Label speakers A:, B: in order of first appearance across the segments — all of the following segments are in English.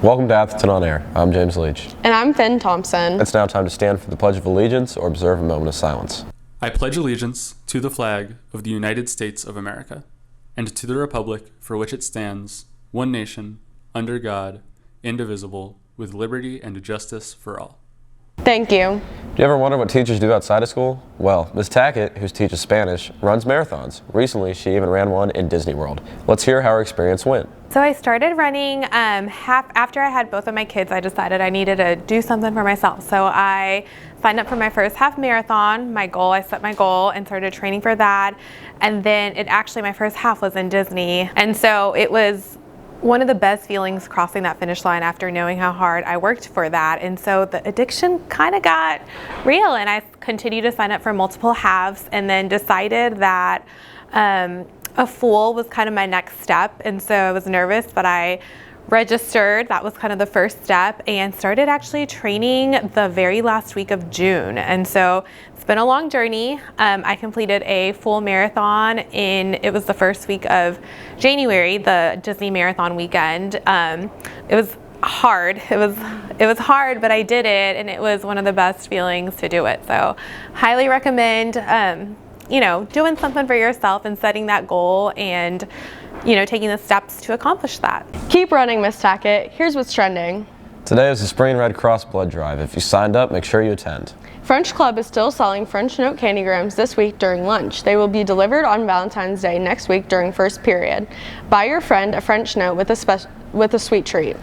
A: Welcome to Atherton on Air. I'm James Leach.
B: And I'm Finn Thompson.
A: It's now time to stand for the Pledge of Allegiance or observe a moment of silence.
C: I pledge allegiance to the flag of the United States of America and to the republic for which it stands, one nation, under God, indivisible, with liberty and justice for all.
B: Thank you.
A: Do you ever wonder what teachers do outside of school? Well, Ms. Tackett, who teaches Spanish, runs marathons. Recently, she even ran one in Disney World. Let's hear how her experience went.
D: So I started running after I had both of my kids. I decided I needed to do something for myself. So I signed up for my first half marathon. I set my goal and started training for that. And then my first half was in Disney. And so it was one of the best feelings crossing that finish line after knowing how hard I worked for that. And so the addiction kind of got real, and I continued to sign up for multiple halves and then decided that a full was kind of my next step. And so I was nervous, but I registered. That was kind of the first step, and started actually training the very last week of June. And so it's been a long journey. I completed a full marathon it was the first week of January, the Disney Marathon weekend. It was hard. It was hard, but I did it, and it was one of the best feelings to do it. So highly recommend doing something for yourself and setting that goal and taking the steps to accomplish that.
B: Keep running, Miss Tackett. Here's what's trending.
A: Today is the Spring Red Cross Blood Drive. If you signed up, make sure you attend.
B: French Club is still selling French Note candygrams this week during lunch. They will be delivered on Valentine's Day next week during first period. Buy your friend a French note with a sweet treat.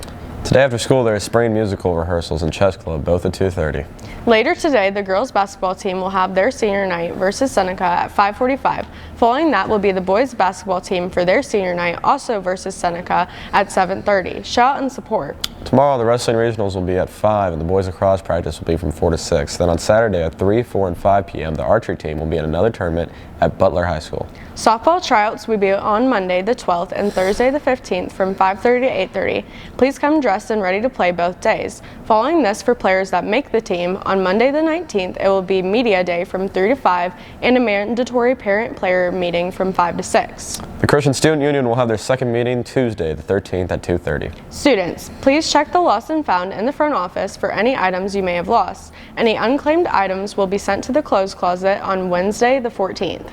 A: Today after school, there is spring musical rehearsals in Chess Club, both at 2:30.
B: Later today, the girls basketball team will have their senior night versus Seneca at 5:45. Following that will be the boys basketball team for their senior night, also versus Seneca at 7:30. Shout and support.
A: Tomorrow, the wrestling regionals will be at 5, and the boys lacrosse practice will be from 4 to 6. Then on Saturday at 3, 4, and 5 p.m., the archery team will be in another tournament at Butler High School.
B: Softball tryouts will be on Monday the 12th and Thursday the 15th from 5:30 to 8:30. Please come dressed and ready to play both days. Following this, for players that make the team, on Monday the 19th, it will be Media Day from 3 to 5 and a mandatory parent-player meeting from 5 to 6.
A: The Christian Student Union will have their second meeting Tuesday the 13th at 2:30.
B: Students, please check the lost and found in the front office for any items you may have lost. Any unclaimed items will be sent to the clothes closet on Wednesday the 14th.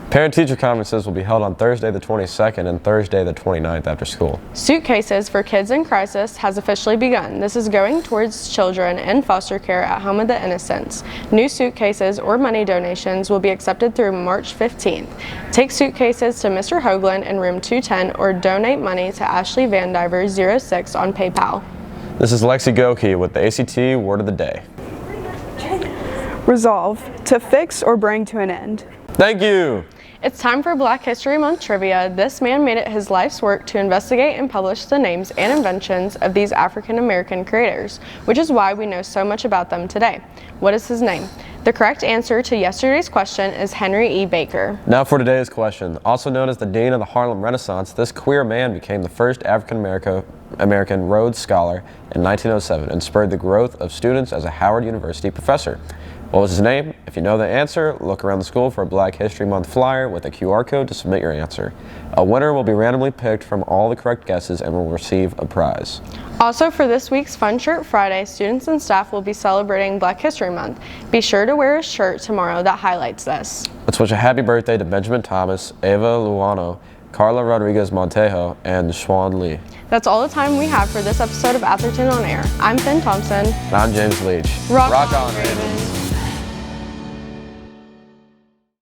A: Parent-teacher conferences will be held on Thursday the 22nd and Thursday the 29th after school.
B: Suitcases for Kids in Crisis has officially begun. This is going towards children in foster care at Home of the Innocents. New suitcases or money donations will be accepted through March 15th. Take suitcases to Mr. Hoagland in room 210 or donate money to Ashley Vandiver 06 on PayPal.
A: This is Lexi Goki with the ACT Word of the Day.
E: Resolve, to fix or bring to an end.
A: Thank you!
B: It's time for Black History Month trivia. This man made it his life's work to investigate and publish the names and inventions of these African American creators, which is why we know so much about them today. What is his name? The correct answer to yesterday's question is Henry E. Baker.
A: Now for today's question. Also known as the Dean of the Harlem Renaissance, this queer man became the first African American Rhodes Scholar in 1907 and spurred the growth of students as a Howard University professor. What was his name? If you know the answer, look around the school for a Black History Month flyer with a QR code to submit your answer. A winner will be randomly picked from all the correct guesses and will receive a prize.
B: Also, for this week's Fun Shirt Friday, students and staff will be celebrating Black History Month. Be sure to wear a shirt tomorrow that highlights this.
A: Let's wish a happy birthday to Benjamin Thomas, Ava Luano, Carla Rodriguez Montejo, and Schwan Lee.
B: That's all the time we have for this episode of Atherton on Air. I'm Finn Thompson.
A: And I'm James Leach.
B: Rock
A: on,
B: Ravens.
A: Ravens.